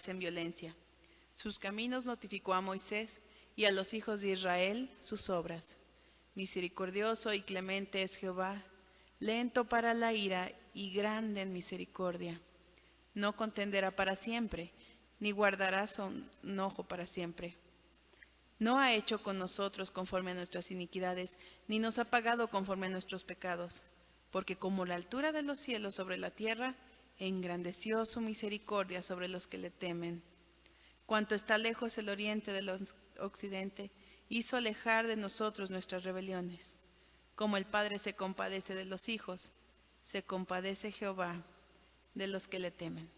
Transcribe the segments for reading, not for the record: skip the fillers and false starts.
En violencia. Sus caminos notificó a Moisés y a los hijos de Israel sus obras. Misericordioso y clemente es Jehová, lento para la ira y grande en misericordia. No contenderá para siempre, ni guardará su enojo para siempre. No ha hecho con nosotros conforme a nuestras iniquidades, ni nos ha pagado conforme a nuestros pecados, porque como la altura de los cielos sobre la tierra, engrandeció su misericordia sobre los que le temen. Cuanto está lejos el oriente del occidente, hizo alejar de nosotros nuestras rebeliones. Como el Padre se compadece de los hijos, se compadece Jehová de los que le temen.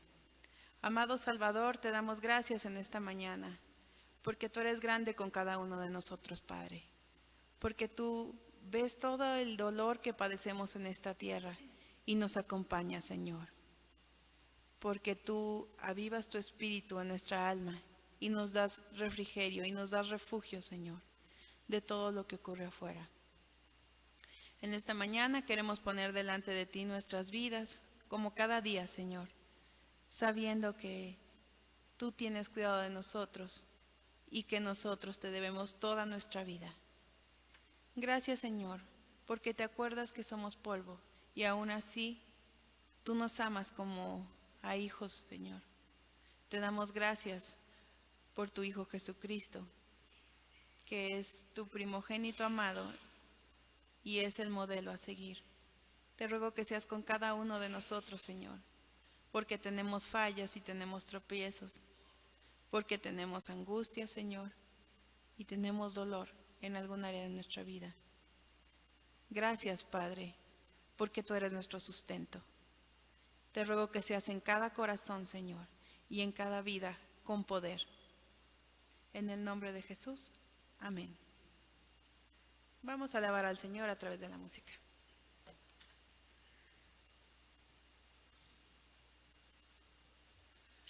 Amado Salvador, te damos gracias en esta mañana, porque tú eres grande con cada uno de nosotros, Padre. Porque tú ves todo el dolor que padecemos en esta tierra y nos acompañas, Señor. Porque tú avivas tu espíritu en nuestra alma y nos das refrigerio y nos das refugio, Señor, de todo lo que ocurre afuera. En esta mañana queremos poner delante de ti nuestras vidas, como cada día, Señor, sabiendo que tú tienes cuidado de nosotros y que nosotros te debemos toda nuestra vida. Gracias, Señor, porque te acuerdas que somos polvo y aún así tú nos amas como a hijos, Señor. Te damos gracias por tu Hijo Jesucristo, que es tu primogénito amado y es el modelo a seguir. Te ruego que seas con cada uno de nosotros, Señor, porque tenemos fallas y tenemos tropiezos, porque tenemos angustia, Señor, y tenemos dolor en algún área de nuestra vida. Gracias, Padre, porque tú eres nuestro sustento. Te ruego que seas en cada corazón, Señor, y en cada vida con poder. En el nombre de Jesús, amén. Vamos a alabar al Señor a través de la música.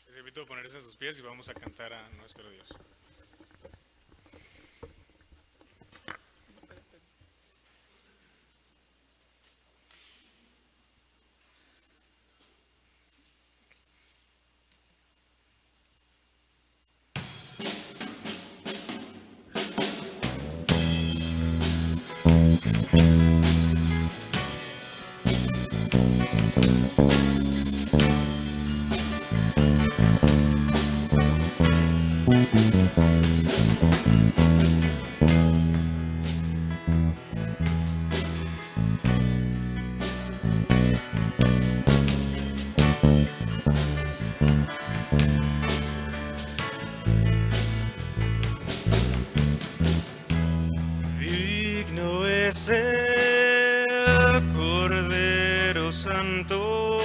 Les invito a ponerse a sus pies y vamos a cantar a nuestro Dios. Digno es el Cordero Santo,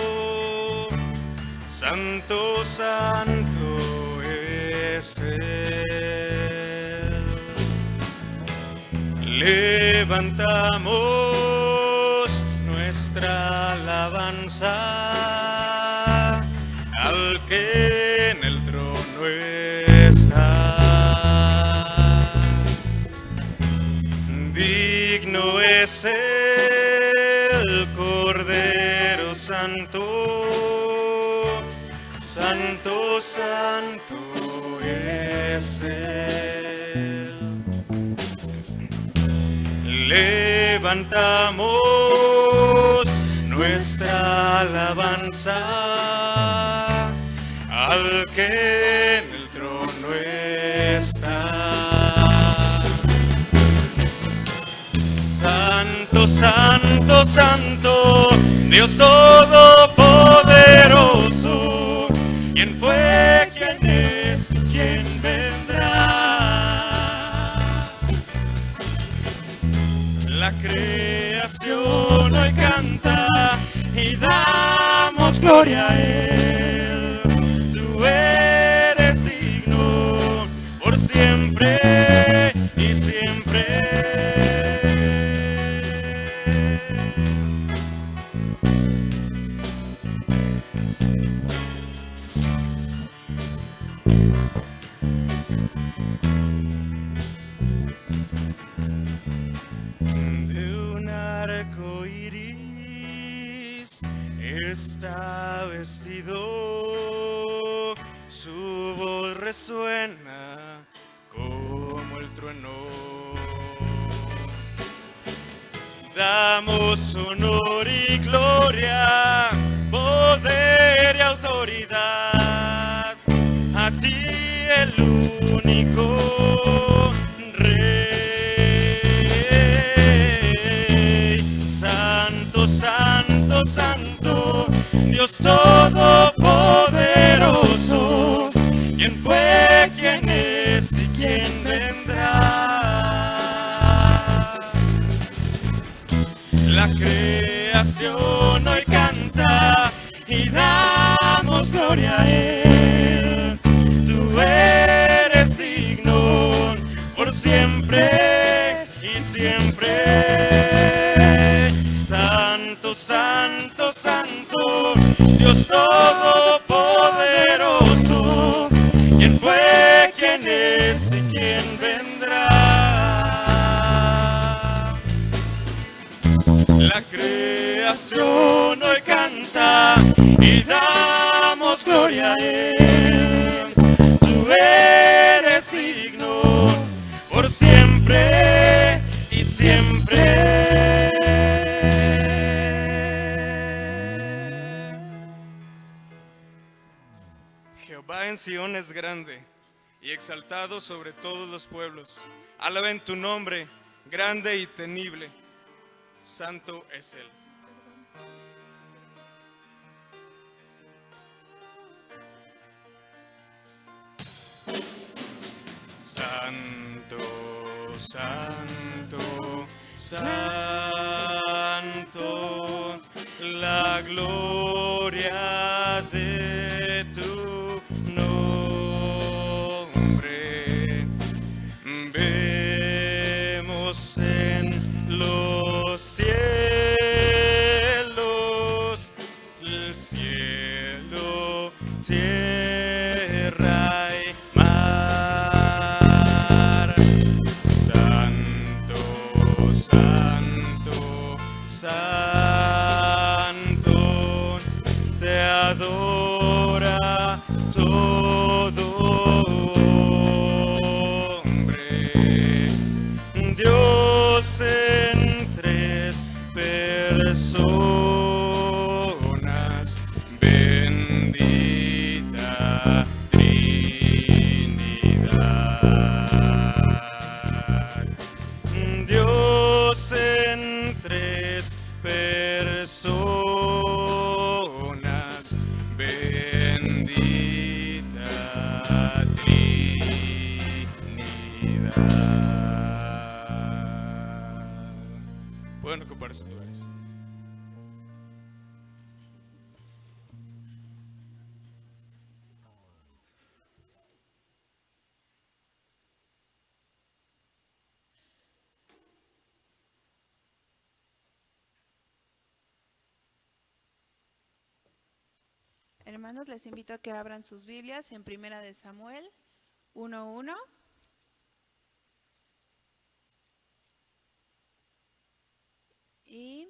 Santo, Santo es Él. Levantamos nuestra alabanza al que en el trono está. Digno es el Cordero Santo, Santo, Santo es Él. Levantamos nuestra alabanza al que en el trono está. Santo, Santo, Santo, Dios Todopoderoso, ¿quién fue, quién es, quién vendrá? La creación hoy canta y damos gloria a Él. Tú eres digno por siempre y siempre. arco iris está vestido, su voz resuena como el trueno. Damos honor y gloria, poder y autoridad a ti, el único Rey. Santo, santo, santo, Dios todopoderoso. ¿Quién fue, quién es y quién vendrá? La creación hoy canta y damos gloria a Él. Tú eres digno por siempre y siempre. Santo, santo, santo, Dios todopoderoso. ¿Quién fue, quién es y quién vendrá? La creación hoy canta y damos gloria a Él. Tú eres digno por siempre y siempre. Jehová en Sión es grande y exaltado sobre todos los pueblos. Alaben tu nombre, grande y temible. Santo es Él. Santo, santo, santo, la gloria de tu nombre. Vemos en los cielos, el cielo, tierra y mar. Santo, santo, santo, te adora todo hombre. Dios en tres personas, bendita Trinidad. Dios en tres personas, bendita Trinidad. Pueden ocupar sus lugares. Hermanos, les invito a que abran sus Biblias en Primera de Samuel 1:1. Y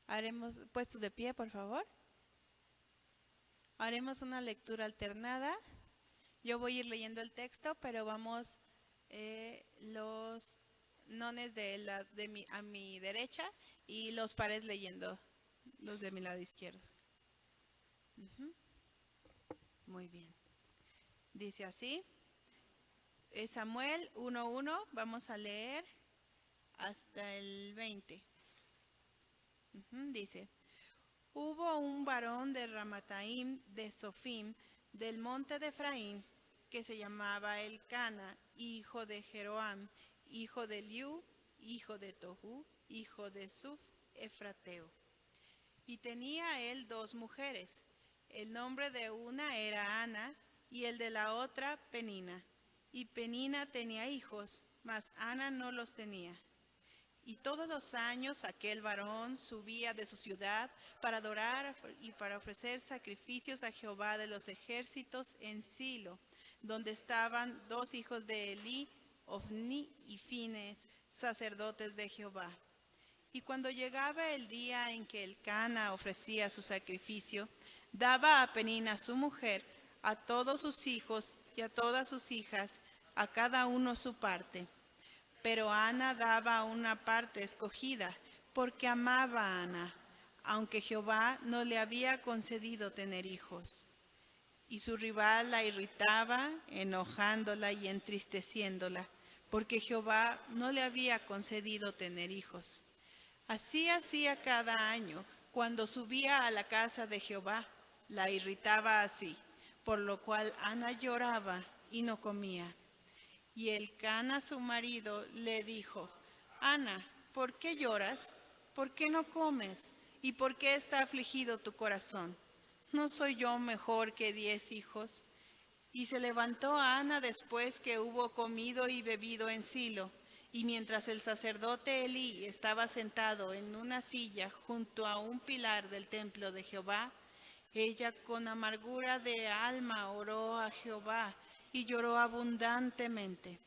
haremos, puestos de pie, por favor. Haremos una lectura alternada. Yo voy a ir leyendo el texto, pero vamos los nones a mi derecha y los pares leyendo los de mi lado izquierdo. Muy bien. Dice así, Samuel 1:1, vamos a leer hasta el 20. Dice, hubo un varón de Ramataim de Sofim, del monte de Efraín, que se llamaba Elcana, hijo de Jeroam, hijo de Liu, hijo de Tohu, hijo de Suf, Efrateo. Y tenía él 2 mujeres. El nombre de una era Ana y el de la otra Penina. Y Penina tenía hijos, mas Ana no los tenía. Y todos los años aquel varón subía de su ciudad para adorar y para ofrecer sacrificios a Jehová de los ejércitos en Silo, donde estaban 2 hijos de Elí, Ofni y Fines, sacerdotes de Jehová. Y cuando llegaba el día en que Elcana ofrecía su sacrificio, daba a Penina su mujer, a todos sus hijos y a todas sus hijas, a cada uno su parte. Pero Ana daba una parte escogida, porque amaba a Ana, aunque Jehová no le había concedido tener hijos. Y su rival la irritaba, enojándola y entristeciéndola, porque Jehová no le había concedido tener hijos. Así hacía cada año, cuando subía a la casa de Jehová, la irritaba así, por lo cual Ana lloraba y no comía. Y Elcana su marido le dijo: Ana, ¿por qué lloras? ¿Por qué no comes? ¿Y por qué está afligido tu corazón? ¿No soy yo mejor que 10 hijos? Y se levantó Ana después que hubo comido y bebido en Silo, y mientras el sacerdote Elí estaba sentado en una silla junto a un pilar del templo de Jehová, ella con amargura de alma oró a Jehová y lloró abundantemente.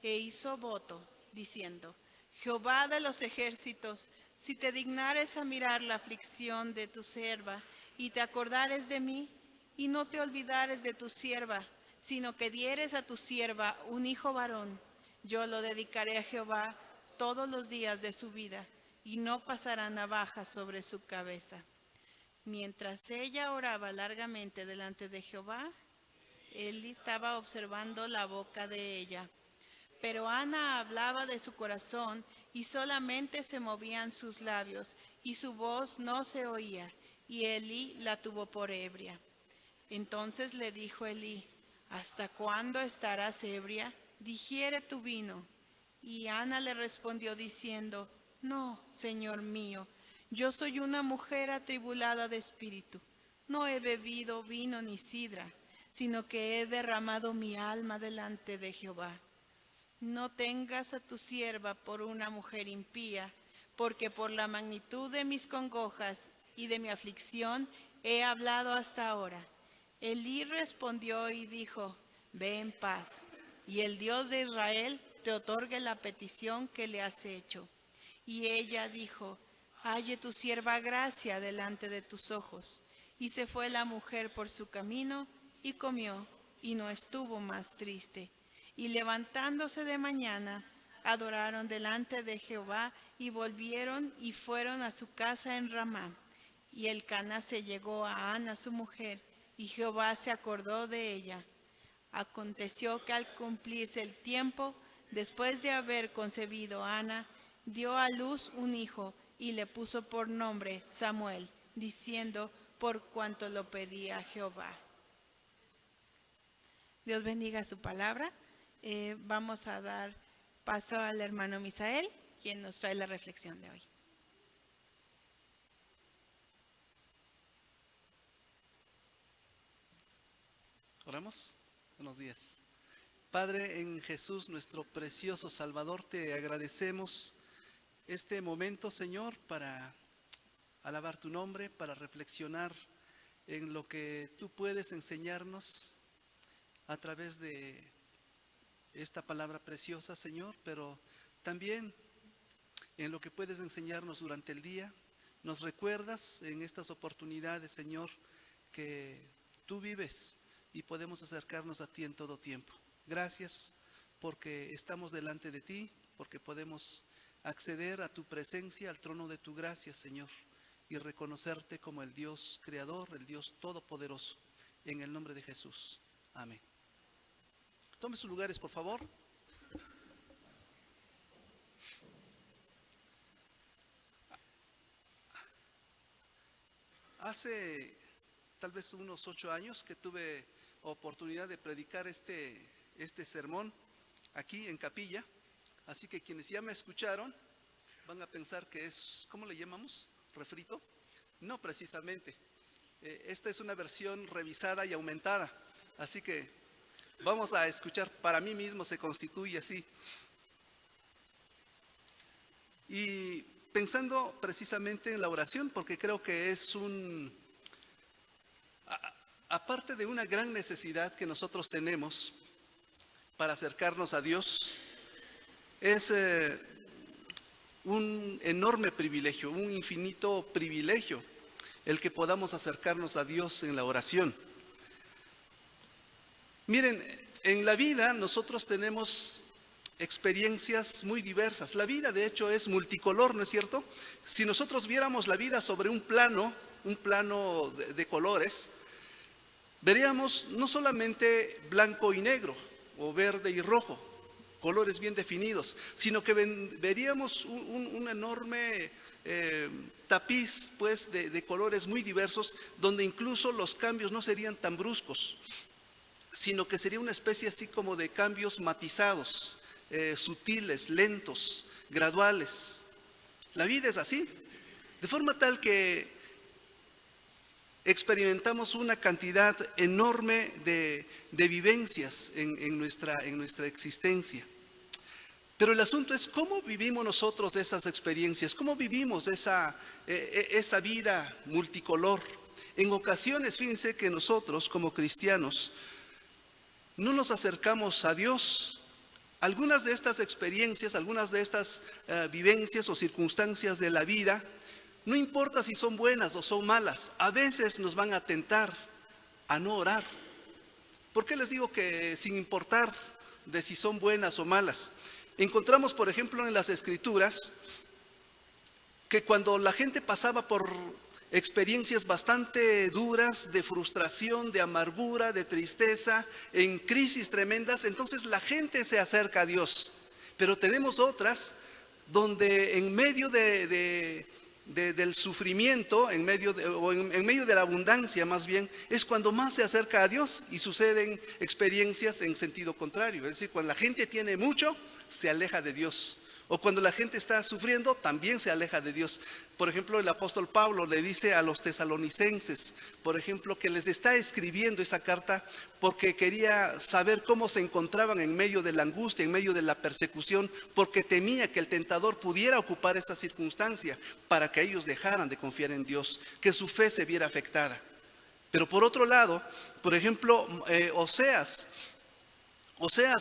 E hizo voto, diciendo: Jehová de los ejércitos, si te dignares a mirar la aflicción de tu sierva, y te acordares de mí, y no te olvidares de tu sierva, sino que dieres a tu sierva un hijo varón, yo lo dedicaré a Jehová todos los días de su vida, y no pasará navaja sobre su cabeza. Mientras ella oraba largamente delante de Jehová, él estaba observando la boca de ella. Pero Ana hablaba de su corazón y solamente se movían sus labios y su voz no se oía, y Elí la tuvo por ebria. Entonces le dijo Elí: ¿Hasta cuándo estarás ebria? Digiere tu vino. Y Ana le respondió diciendo: No, Señor mío, yo soy una mujer atribulada de espíritu. No he bebido vino ni sidra, sino que he derramado mi alma delante de Jehová. No tengas a tu sierva por una mujer impía, porque por la magnitud de mis congojas y de mi aflicción he hablado hasta ahora. Elí respondió y dijo: Ve en paz, y el Dios de Israel te otorgue la petición que le has hecho. Y ella dijo: Halle tu sierva gracia delante de tus ojos. Y se fue la mujer por su camino, y comió, y no estuvo más triste. Y levantándose de mañana, adoraron delante de Jehová, y volvieron y fueron a su casa en Ramá. Y Elcana se llegó a Ana su mujer, y Jehová se acordó de ella. Aconteció que al cumplirse el tiempo, después de haber concebido Ana, dio a luz un hijo, y le puso por nombre Samuel, diciendo: por cuanto lo pedía Jehová. Dios bendiga su palabra. Vamos a dar paso al hermano Misael, quien nos trae la reflexión de hoy. Oramos. Buenos días. Padre, en Jesús, nuestro precioso Salvador, te agradecemos este momento, Señor, para alabar tu nombre, para reflexionar en lo que tú puedes enseñarnos a través de esta palabra preciosa, Señor, pero también en lo que puedes enseñarnos durante el día. Nos recuerdas en estas oportunidades, Señor, que tú vives y podemos acercarnos a ti en todo tiempo. Gracias porque estamos delante de ti, porque podemos acceder a tu presencia, al trono de tu gracia, Señor, y reconocerte como el Dios creador, el Dios todopoderoso, en el nombre de Jesús. Amén. Tome sus lugares, por favor. Hace tal vez unos 8 años que tuve oportunidad de predicar este sermón aquí en capilla, así que quienes ya me escucharon van a pensar que es, ¿cómo le llamamos? ¿Refrito? No precisamente. Esta es una versión revisada y aumentada, así que vamos a escuchar. Para mí mismo se constituye así. Y pensando precisamente en la oración, porque creo que es aparte de una gran necesidad que nosotros tenemos para acercarnos a Dios, es un enorme privilegio, un infinito privilegio, el que podamos acercarnos a Dios en la oración. Miren, en la vida nosotros tenemos experiencias muy diversas. La vida de hecho es multicolor, ¿no es cierto? Si nosotros viéramos la vida sobre un plano de colores, veríamos no solamente blanco y negro o verde y rojo, colores bien definidos, sino que veríamos un enorme tapiz pues, de colores muy diversos, donde incluso los cambios no serían tan bruscos, sino que sería una especie así como de cambios matizados, sutiles, lentos, graduales. La vida es así, de forma tal que experimentamos una cantidad enorme de vivencias en nuestra existencia. Pero el asunto es cómo vivimos nosotros esas experiencias, cómo vivimos esa vida multicolor. En ocasiones, fíjense que nosotros como cristianos no nos acercamos a Dios. Algunas de estas experiencias, algunas de estas vivencias o circunstancias de la vida, no importa si son buenas o son malas, a veces nos van a tentar a no orar. ¿Por qué les digo que sin importar de si son buenas o malas? Encontramos, por ejemplo, en las Escrituras, que cuando la gente pasaba por experiencias bastante duras, de frustración, de amargura, de tristeza, en crisis tremendas, entonces la gente se acerca a Dios. Pero tenemos otras donde en medio del sufrimiento, en medio de la abundancia más bien, es cuando más se acerca a Dios y suceden experiencias en sentido contrario. Es decir, cuando la gente tiene mucho, se aleja de Dios. O cuando la gente está sufriendo, también se aleja de Dios. Por ejemplo, el apóstol Pablo le dice a los tesalonicenses, por ejemplo, que les está escribiendo esa carta porque quería saber cómo se encontraban en medio de la angustia, en medio de la persecución, porque temía que el tentador pudiera ocupar esa circunstancia para que ellos dejaran de confiar en Dios, que su fe se viera afectada. Pero por otro lado, por ejemplo, Oseas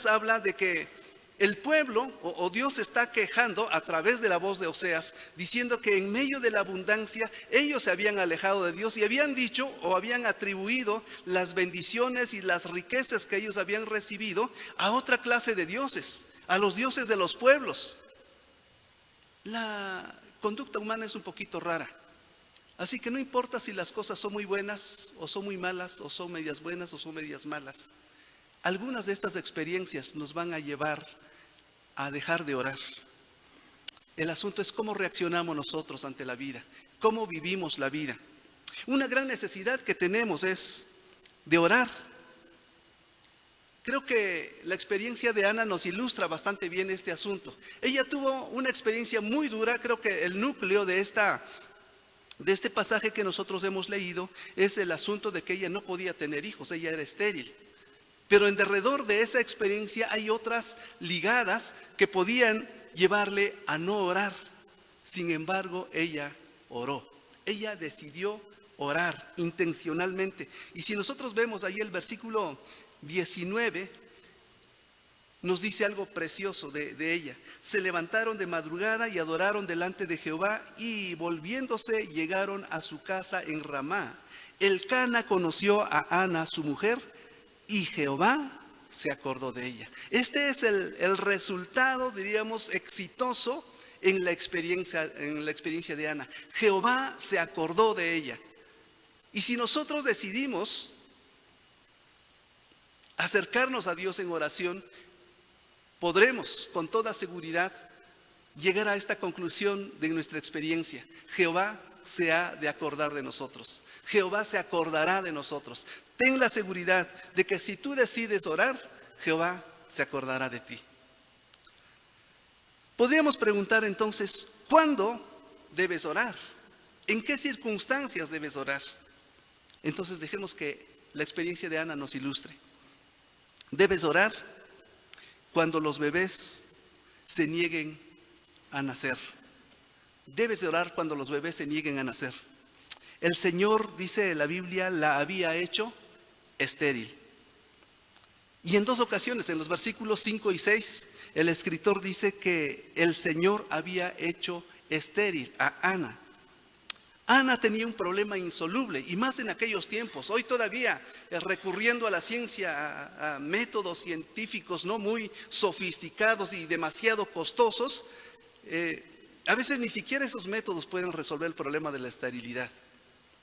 habla de que el pueblo o Dios está quejando a través de la voz de Oseas, diciendo que en medio de la abundancia ellos se habían alejado de Dios y habían dicho o habían atribuido las bendiciones y las riquezas que ellos habían recibido a otra clase de dioses, a los dioses de los pueblos. La conducta humana es un poquito rara, así que no importa si las cosas son muy buenas o son muy malas, o son medias buenas o son medias malas. Algunas de estas experiencias nos van a llevar a dejar de orar. El asunto es cómo reaccionamos nosotros ante la vida, cómo vivimos la vida. Una gran necesidad que tenemos es de orar. Creo que la experiencia de Ana nos ilustra bastante bien este asunto. Ella tuvo una experiencia muy dura. Creo que el núcleo de este pasaje que nosotros hemos leído es el asunto de que ella no podía tener hijos, ella era estéril. Pero en derredor de esa experiencia hay otras ligadas que podían llevarle a no orar. Sin embargo, ella oró. Ella decidió orar intencionalmente. Y si nosotros vemos ahí el versículo 19, nos dice algo precioso de ella. Se levantaron de madrugada y adoraron delante de Jehová, y volviéndose llegaron a su casa en Ramá. Elcana conoció a Ana, su mujer, y Jehová se acordó de ella. Este es el resultado, diríamos, exitoso en la experiencia de Ana. Jehová se acordó de ella. Y si nosotros decidimos acercarnos a Dios en oración, podremos con toda seguridad llegar a esta conclusión de nuestra experiencia. Jehová se ha de acordar de nosotros. Jehová se acordará de nosotros. Ten la seguridad de que si tú decides orar, Jehová se acordará de ti. Podríamos preguntar entonces, ¿cuándo debes orar? ¿En qué circunstancias debes orar? Entonces dejemos que la experiencia de Ana nos ilustre. Debes orar cuando los bebés se nieguen a nacer. Debes de orar cuando los bebés se nieguen a nacer. El Señor, dice la Biblia, la había hecho estéril. Y en dos ocasiones, en los versículos 5 y 6, el escritor dice que el Señor había hecho estéril a Ana. Ana tenía un problema insoluble, y más en aquellos tiempos. Hoy todavía, recurriendo a la ciencia, a métodos científicos no muy sofisticados y demasiado costosos, a veces ni siquiera esos métodos pueden resolver el problema de la esterilidad,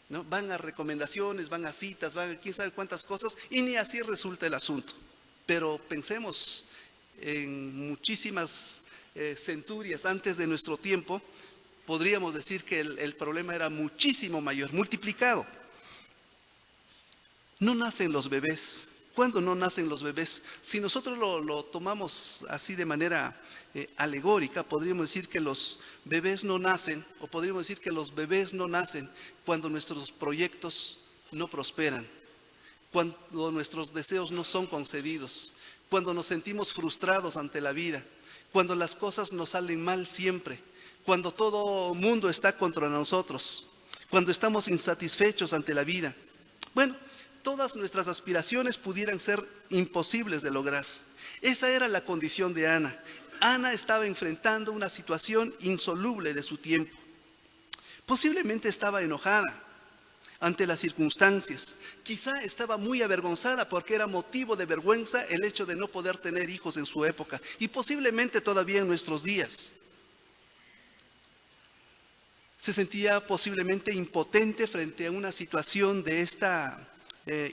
¿no? Van a recomendaciones, van a citas, van a quién sabe cuántas cosas, y ni así resulta el asunto. Pero pensemos en muchísimas centurias antes de nuestro tiempo. Podríamos decir que el problema era muchísimo mayor, multiplicado. No nacen los bebés. ¿Cuándo no nacen los bebés? Si nosotros lo tomamos así de manera alegórica, podríamos decir que los bebés no nacen, o podríamos decir que los bebés no nacen cuando nuestros proyectos no prosperan, cuando nuestros deseos no son concedidos, cuando nos sentimos frustrados ante la vida, cuando las cosas nos salen mal siempre, cuando todo mundo está contra nosotros, cuando estamos insatisfechos ante la vida. Bueno, todas nuestras aspiraciones pudieran ser imposibles de lograr. Esa era la condición de Ana. Ana estaba enfrentando una situación insoluble de su tiempo. Posiblemente estaba enojada ante las circunstancias. Quizá estaba muy avergonzada porque era motivo de vergüenza el hecho de no poder tener hijos en su época, y posiblemente todavía en nuestros días. Se sentía posiblemente impotente frente a una situación de esta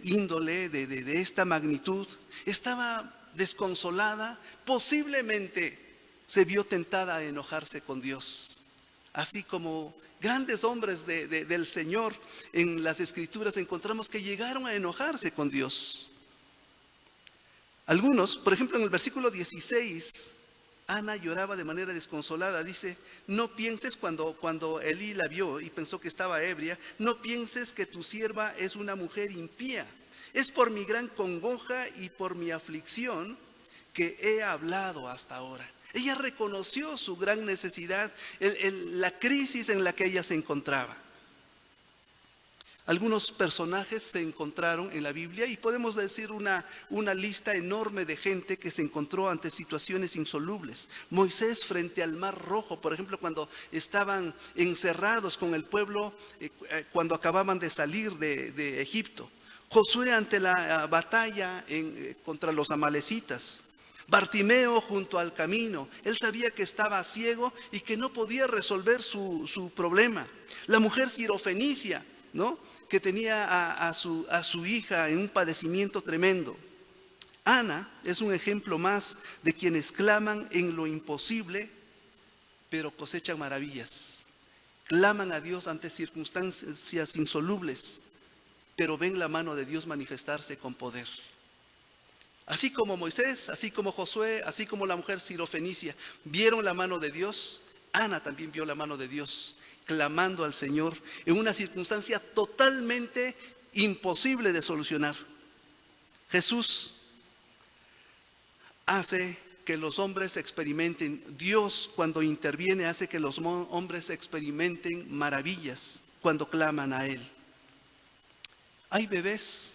índole, de esta magnitud. Estaba desconsolada, posiblemente se vio tentada a enojarse con Dios. Así como grandes hombres del Señor en las Escrituras encontramos que llegaron a enojarse con Dios. Algunos, por ejemplo, en el versículo 16, Ana lloraba de manera desconsolada. Dice: no pienses, cuando Elí la vio y pensó que estaba ebria, no pienses que tu sierva es una mujer impía. Es por mi gran congoja y por mi aflicción que he hablado hasta ahora. Ella reconoció su gran necesidad, la crisis en la que ella se encontraba. Algunos personajes se encontraron en la Biblia, y podemos decir una lista enorme de gente que se encontró ante situaciones insolubles. Moisés frente al Mar Rojo, por ejemplo, cuando estaban encerrados con el pueblo, cuando acababan de salir de Egipto. Josué ante la batalla contra los amalecitas. Bartimeo junto al camino. Él sabía que estaba ciego y que no podía resolver su problema. La mujer sirofenicia, ¿no?, que tenía a su hija en un padecimiento tremendo. Ana es un ejemplo más de quienes claman en lo imposible, pero cosechan maravillas. Claman a Dios ante circunstancias insolubles, pero ven la mano de Dios manifestarse con poder. Así como Moisés, así como Josué, así como la mujer sirofenicia vieron la mano de Dios, Ana también vio la mano de Dios, clamando al Señor en una circunstancia totalmente imposible de solucionar. Jesús hace que los hombres experimenten, Dios cuando interviene hace que los hombres experimenten maravillas cuando claman a Él. Hay bebés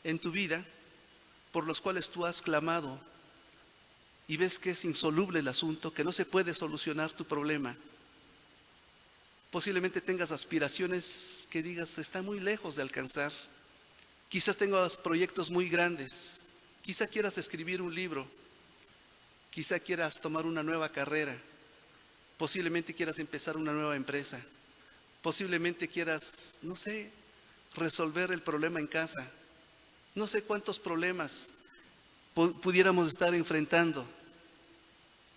en tu vida por los cuales tú has clamado y ves que es insoluble el asunto, que no se puede solucionar tu problema. Posiblemente tengas aspiraciones que digas está muy lejos de alcanzar. Quizás tengas proyectos muy grandes. Quizá quieras escribir un libro. Quizá quieras tomar una nueva carrera. Posiblemente quieras empezar una nueva empresa. Posiblemente quieras, no sé, resolver el problema en casa. No sé cuántos problemas pudiéramos estar enfrentando.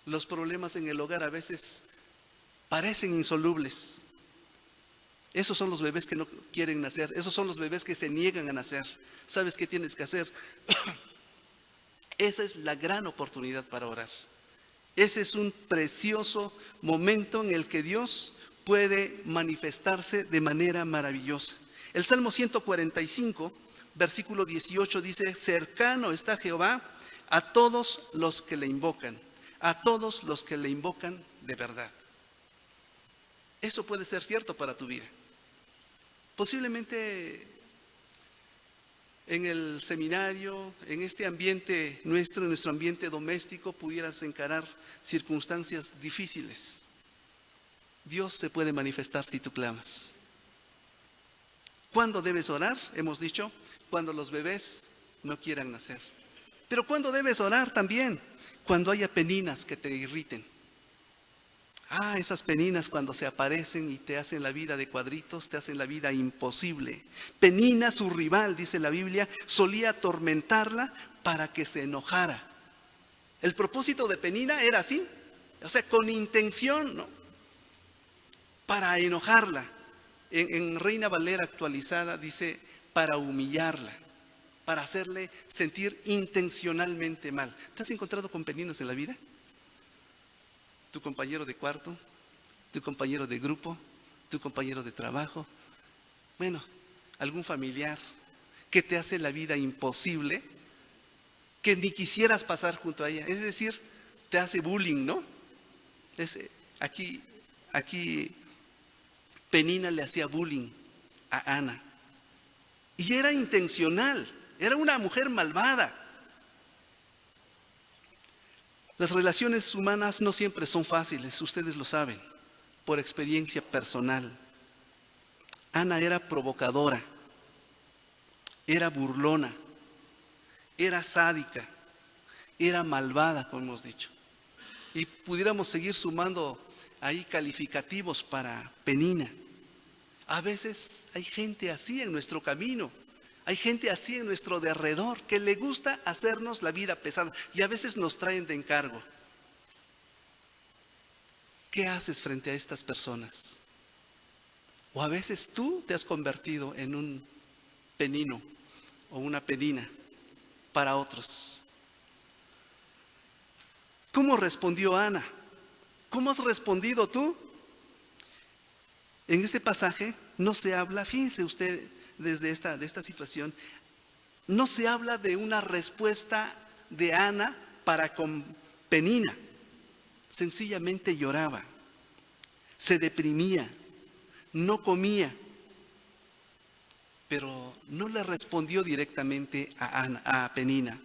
Los problemas en el hogar a veces parecen insolubles. Esos son los bebés que no quieren nacer. Esos son los bebés que se niegan a nacer. ¿Sabes qué tienes que hacer? Esa es la gran oportunidad para orar. Ese es un precioso momento en el que Dios puede manifestarse de manera maravillosa. El Salmo 145, versículo 18 dice: cercano está Jehová a todos los que le invocan, a todos los que le invocan de verdad. Eso puede ser cierto para tu vida. Posiblemente en el seminario, en este ambiente nuestro, en nuestro ambiente doméstico, pudieras encarar circunstancias difíciles. Dios se puede manifestar si tú clamas. ¿Cuándo debes orar? Hemos dicho, cuando los bebés no quieran nacer. Pero ¿cuándo debes orar también? Cuando haya peninas que te irriten. Esas peninas cuando se aparecen y te hacen la vida de cuadritos, te hacen la vida imposible. Penina, su rival, dice la Biblia, solía atormentarla para que se enojara. El propósito de Penina era así, o sea, con intención, ¿no?, para enojarla. En Reina Valera actualizada dice, para humillarla, para hacerle sentir intencionalmente mal. ¿Te has encontrado con peninas en la vida? Tu compañero de cuarto, tu compañero de grupo, tu compañero de trabajo, bueno, algún familiar que te hace la vida imposible, que ni quisieras pasar junto a ella, es decir, te hace bullying, ¿no? Aquí Penina le hacía bullying a Ana, y era intencional, era una mujer malvada. Las relaciones humanas no siempre son fáciles, ustedes lo saben, por experiencia personal. Ana era provocadora, era burlona, era sádica, era malvada, como hemos dicho. Y pudiéramos seguir sumando ahí calificativos para Penina. A veces hay gente así en nuestro camino. Hay gente así en nuestro derredor que le gusta hacernos la vida pesada y a veces nos traen de encargo. ¿Qué haces frente a estas personas? O a veces tú te has convertido en un penino o una penina para otros. ¿Cómo respondió Ana? ¿Cómo has respondido tú? En este pasaje no se habla, fíjense usted, de esta situación, no se habla de una respuesta de Ana para con Penina. Sencillamente lloraba, se deprimía, no comía, pero no le respondió directamente a Penina.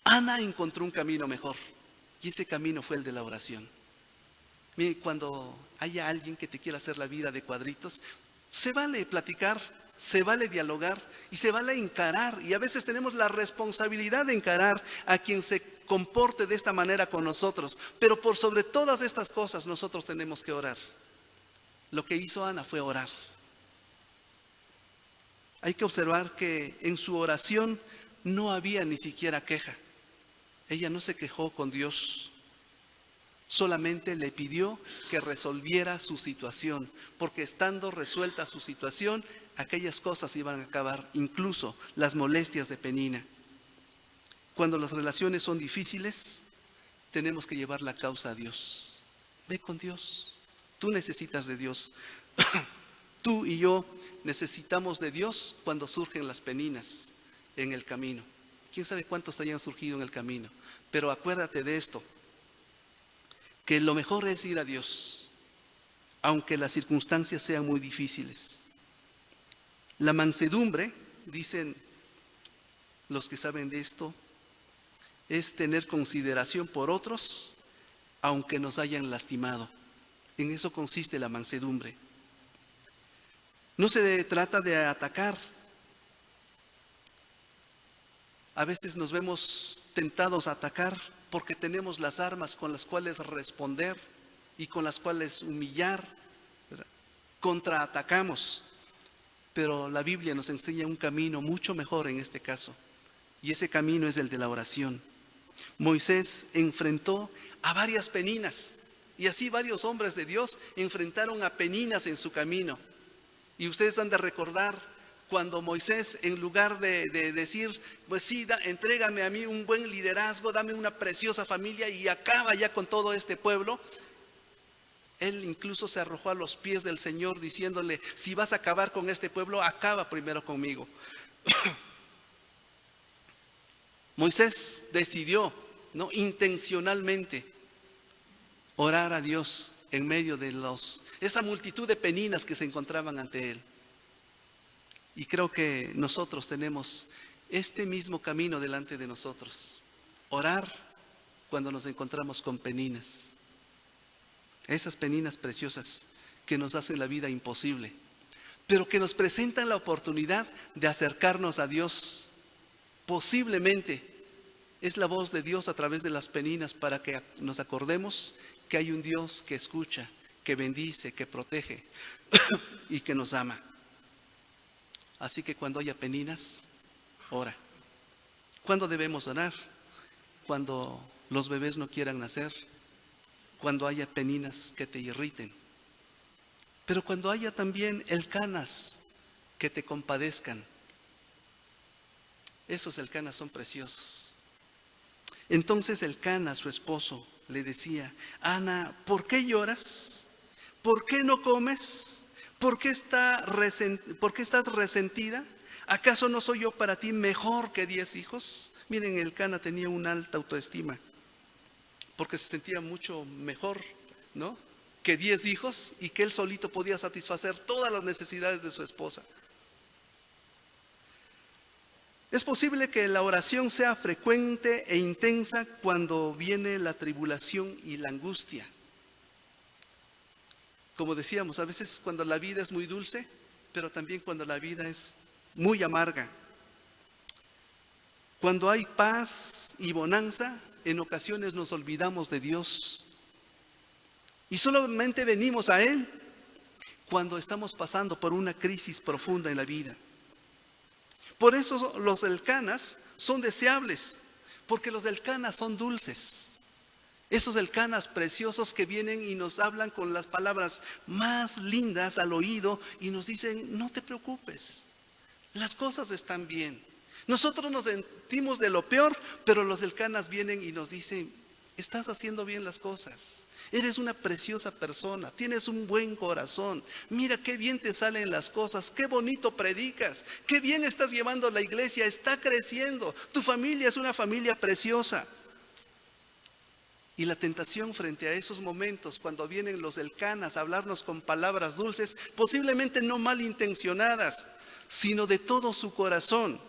Ana encontró un camino mejor y ese camino fue el de la oración. Miren, cuando haya alguien que te quiera hacer la vida de cuadritos, se vale platicar, se vale dialogar y se vale encarar. Y a veces tenemos la responsabilidad de encarar a quien se comporte de esta manera con nosotros. Pero por sobre todas estas cosas nosotros tenemos que orar. Lo que hizo Ana fue orar. Hay que observar que en su oración no había ni siquiera queja. Ella no se quejó con Dios. Solamente le pidió que resolviera su situación, porque estando resuelta su situación, aquellas cosas iban a acabar, incluso las molestias de Penina. Cuando las relaciones son difíciles, tenemos que llevar la causa a Dios. Ve con Dios. Tú necesitas de Dios. Tú y yo necesitamos de Dios cuando surgen las peninas en el camino. ¿Quién sabe cuántos hayan surgido en el camino? Pero acuérdate de esto, que lo mejor es ir a Dios, aunque las circunstancias sean muy difíciles. La mansedumbre, dicen los que saben de esto, es tener consideración por otros, aunque nos hayan lastimado. En eso consiste la mansedumbre. No se trata de atacar. A veces nos vemos tentados a atacar porque tenemos las armas con las cuales responder y con las cuales humillar, ¿verdad? Contraatacamos. Pero la Biblia nos enseña un camino mucho mejor en este caso. Y ese camino es el de la oración. Moisés enfrentó a varias peninas. Y así varios hombres de Dios enfrentaron a peninas en su camino. Y ustedes han de recordar cuando Moisés, en lugar de decir, pues sí, entrégame a mí un buen liderazgo, dame una preciosa familia y acaba ya con todo este pueblo, él incluso se arrojó a los pies del Señor diciéndole, si vas a acabar con este pueblo, acaba primero conmigo. Moisés decidió, ¿no?, intencionalmente orar a Dios en medio de esa multitud de peninas que se encontraban ante él. Y creo que nosotros tenemos este mismo camino delante de nosotros. Orar cuando nos encontramos con peninas. Esas peninas preciosas que nos hacen la vida imposible, pero que nos presentan la oportunidad de acercarnos a Dios. Posiblemente es la voz de Dios a través de las peninas para que nos acordemos que hay un Dios que escucha, que bendice, que protege y que nos ama. Así que cuando haya peninas, ora. ¿Cuándo debemos orar? Cuando los bebés no quieran nacer, cuando haya peninas que te irriten, pero cuando haya también elcanas que te compadezcan. Esos elcanas son preciosos. Entonces Elcana, su esposo, le decía: Ana, ¿por qué lloras? ¿Por qué no comes? ¿Por qué estás resentida? ¿Acaso no soy yo para ti mejor que 10 hijos? Miren, Elcana tenía una alta autoestima, porque se sentía mucho mejor, ¿no?, que 10 hijos, y que él solito podía satisfacer todas las necesidades de su esposa. Es posible que la oración sea frecuente e intensa cuando viene la tribulación y la angustia. Como decíamos, a veces cuando la vida es muy dulce, pero también cuando la vida es muy amarga. Cuando hay paz y bonanza, en ocasiones nos olvidamos de Dios y solamente venimos a Él cuando estamos pasando por una crisis profunda en la vida. Por eso los elcanas son deseables, porque los elcanas son dulces. Esos elcanas preciosos que vienen y nos hablan con las palabras más lindas al oído y nos dicen: no te preocupes, las cosas están bien. Nosotros nos sentimos de lo peor, pero los elcanas vienen y nos dicen: estás haciendo bien las cosas. Eres una preciosa persona, tienes un buen corazón, mira qué bien te salen las cosas, qué bonito predicas, qué bien estás llevando la iglesia, está creciendo, tu familia es una familia preciosa. Y la tentación frente a esos momentos, cuando vienen los elcanas a hablarnos con palabras dulces, posiblemente no malintencionadas, sino de todo su corazón.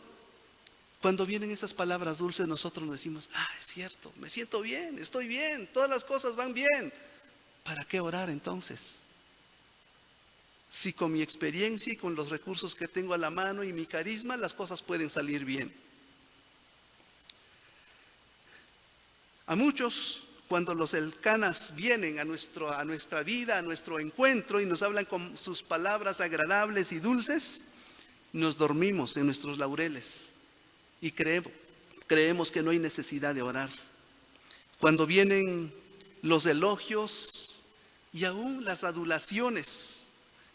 Cuando vienen esas palabras dulces, nosotros nos decimos: es cierto, me siento bien, estoy bien, todas las cosas van bien. ¿Para qué orar entonces? Si con mi experiencia y con los recursos que tengo a la mano y mi carisma, las cosas pueden salir bien. A muchos, cuando los elcanas vienen a nuestra vida, a nuestro encuentro, y nos hablan con sus palabras agradables y dulces, nos dormimos en nuestros laureles y creemos que no hay necesidad de orar. Cuando vienen los elogios y aún las adulaciones,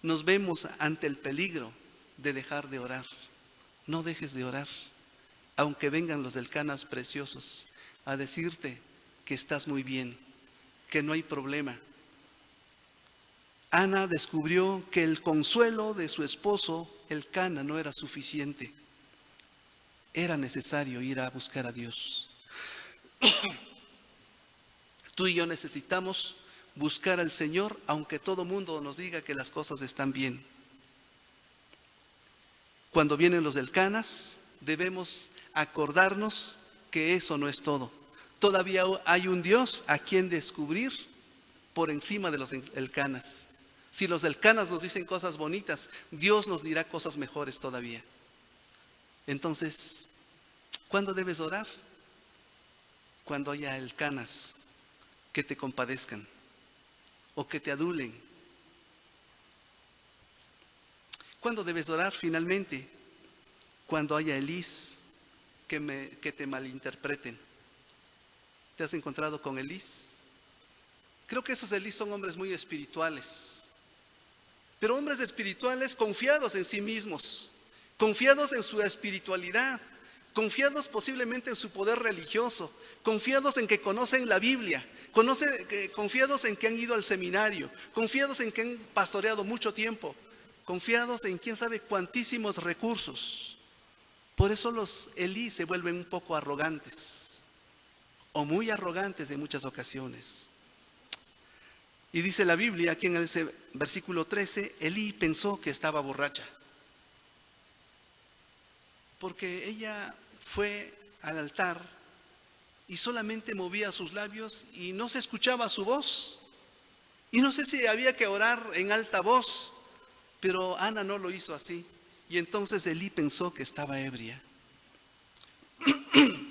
nos vemos ante el peligro de dejar de orar. No dejes de orar, aunque vengan los elcanas preciosos a decirte que estás muy bien, que no hay problema. Ana descubrió que el consuelo de su esposo Elcana no era suficiente. Era necesario ir a buscar a Dios. Tú y yo necesitamos buscar al Señor, aunque todo mundo nos diga que las cosas están bien. Cuando vienen los elcanas, debemos acordarnos que eso no es todo. Todavía hay un Dios a quien descubrir por encima de los elcanas. Si los elcanas nos dicen cosas bonitas, Dios nos dirá cosas mejores todavía. Entonces, ¿cuándo debes orar? Cuando haya elcanas que te compadezcan o que te adulen. ¿Cuándo debes orar finalmente? Cuando haya elís que te malinterpreten. ¿Te has encontrado con elís? Creo que esos elís son hombres muy espirituales, pero hombres espirituales confiados en sí mismos, confiados en su espiritualidad, confiados posiblemente en su poder religioso, confiados en que conocen la Biblia, confiados en que han ido al seminario, confiados en que han pastoreado mucho tiempo, confiados en quién sabe cuantísimos recursos. Por eso los Elí se vuelven un poco arrogantes, o muy arrogantes en muchas ocasiones. Y dice la Biblia aquí en ese versículo 13, Elí pensó que estaba borracha. porque ella fue al altar y solamente movía sus labios y no se escuchaba su voz. Y no sé si había que orar en alta voz, pero Ana no lo hizo así. Y entonces Elí pensó que estaba ebria.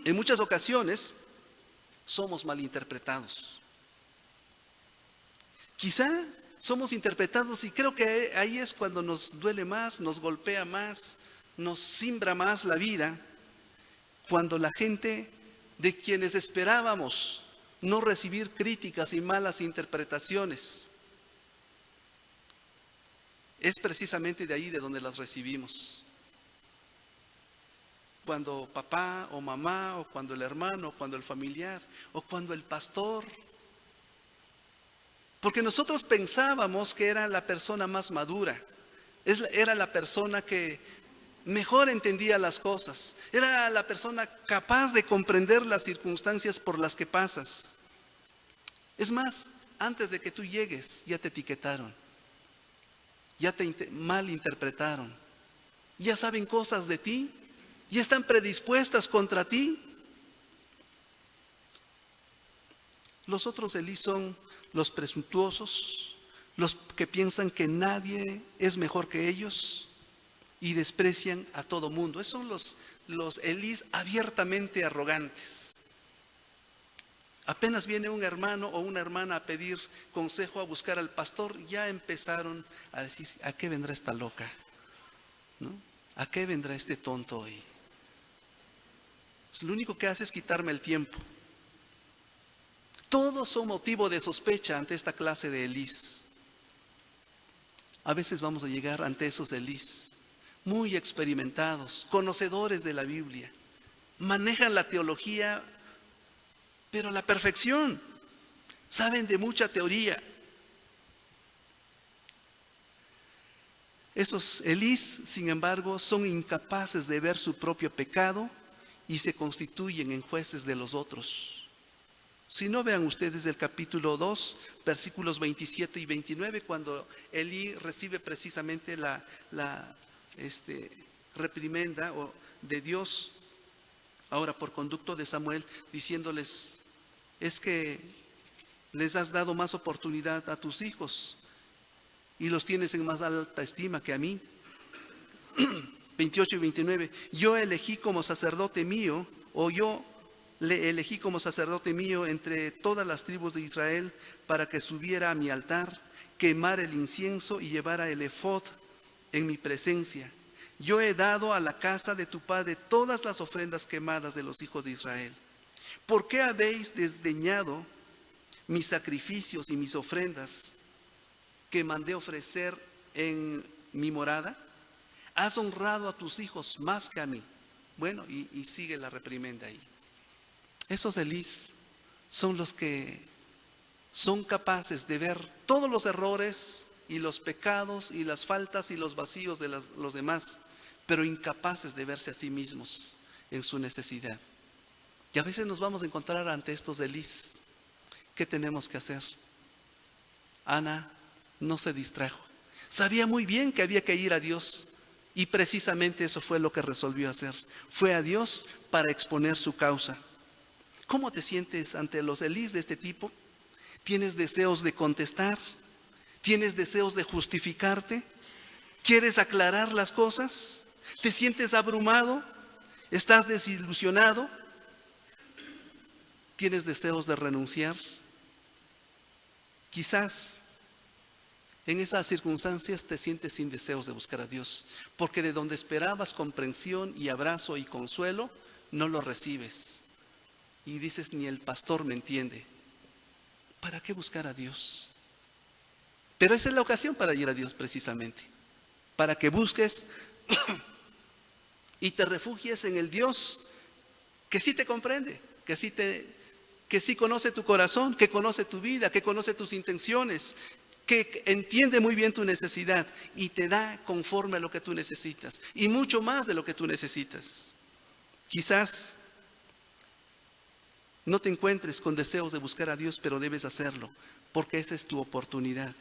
En muchas ocasiones somos malinterpretados. Quizá somos interpretados y creo que ahí es cuando nos duele más, nos golpea más, nos simbra más la vida, cuando la gente de quienes esperábamos no recibir críticas y malas interpretaciones, es precisamente de ahí de donde las recibimos. Cuando papá o mamá, o cuando el hermano, o cuando el familiar, o cuando el pastor. Porque nosotros pensábamos que era la persona más madura, era la persona que mejor entendía las cosas, era la persona capaz de comprender las circunstancias por las que pasas. Es más, antes de que tú llegues, ya te etiquetaron, ya te malinterpretaron, ya saben cosas de ti, ya están predispuestas contra ti. Los otros Elí son los presuntuosos, los que piensan que nadie es mejor que ellos y desprecian a todo mundo. Esos son los Elís abiertamente arrogantes. Apenas viene un hermano o una hermana a pedir consejo, a buscar al pastor, ya empezaron a decir: ¿a qué vendrá esta loca? ¿No? ¿A qué vendrá este tonto hoy? Lo único que hace es quitarme el tiempo. Todos son motivo de sospecha ante esta clase de Elís. A veces vamos a llegar ante esos Elís, muy experimentados, conocedores de la Biblia, manejan la teología, pero a la perfección, saben de mucha teoría. Esos Elís, sin embargo, son incapaces de ver su propio pecado y se constituyen en jueces de los otros. Si no, vean ustedes el capítulo 2, versículos 27 y 29, cuando Elí recibe precisamente la reprimenda de Dios, ahora por conducto de Samuel, diciéndoles: es que les has dado más oportunidad a tus hijos y los tienes en más alta estima que a mí. 28 y 29, yo elegí como sacerdote mío, o yo le elegí como sacerdote mío entre todas las tribus de Israel, para que subiera a mi altar, quemara el incienso y llevara el efod en mi presencia. Yo he dado a la casa de tu padre todas las ofrendas quemadas de los hijos de Israel. ¿Por qué habéis desdeñado mis sacrificios y mis ofrendas que mandé ofrecer en mi morada? Has honrado a tus hijos más que a mí. Bueno, y sigue la reprimenda ahí. Esos Elís son los que son capaces de ver todos los errores y los pecados y las faltas y los vacíos de los demás, pero incapaces de verse a sí mismos en su necesidad. Y a veces nos vamos a encontrar ante estos Elís. ¿Qué tenemos que hacer? Ana no se distrajo. Sabía muy bien que había que ir a Dios, y precisamente eso fue lo que resolvió hacer. Fue a Dios para exponer su causa. ¿Cómo te sientes ante los Elís de este tipo? ¿Tienes deseos de contestar? ¿Tienes deseos de justificarte? ¿Quieres aclarar las cosas? ¿Te sientes abrumado? ¿Estás desilusionado? ¿Tienes deseos de renunciar? Quizás en esas circunstancias te sientes sin deseos de buscar a Dios, porque de donde esperabas comprensión y abrazo y consuelo, no lo recibes. Y dices: ni el pastor me entiende. ¿Para qué buscar a Dios? Pero esa es la ocasión para ir a Dios, precisamente, para que busques y te refugies en el Dios que sí te comprende, que sí conoce tu corazón, que conoce tu vida, que conoce tus intenciones, que entiende muy bien tu necesidad y te da conforme a lo que tú necesitas y mucho más de lo que tú necesitas. Quizás no te encuentres con deseos de buscar a Dios, pero debes hacerlo, porque esa es tu oportunidad.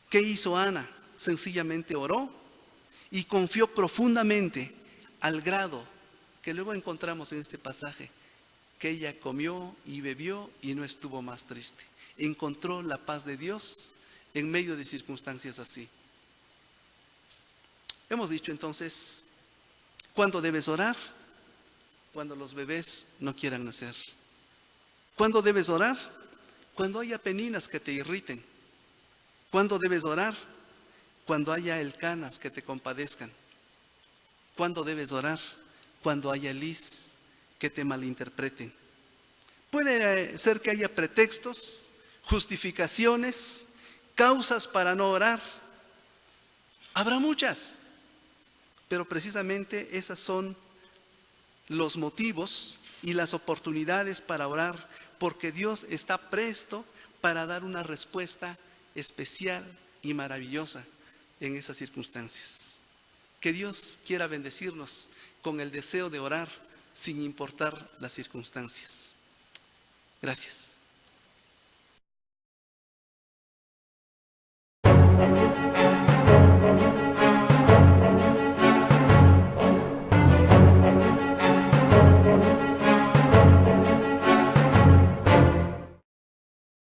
¿Qué hizo Ana? Sencillamente oró y confió profundamente al grado que luego encontramos en este pasaje, que ella comió y bebió y no estuvo más triste. Encontró la paz de Dios en medio de circunstancias así. Hemos dicho entonces, ¿cuándo debes orar? Cuando los bebés no quieran nacer. ¿Cuándo debes orar? Cuando haya peninas que te irriten. ¿Cuándo debes orar? Cuando haya elcanas que te compadezcan. ¿Cuándo debes orar? Cuando haya lis que te malinterpreten. Puede ser que haya pretextos, justificaciones, causas para no orar. Habrá muchas, pero precisamente esas son los motivos y las oportunidades para orar, porque Dios está presto para dar una respuesta especial y maravillosa en esas circunstancias. Que Dios quiera bendecirnos con el deseo de orar sin importar las circunstancias. Gracias.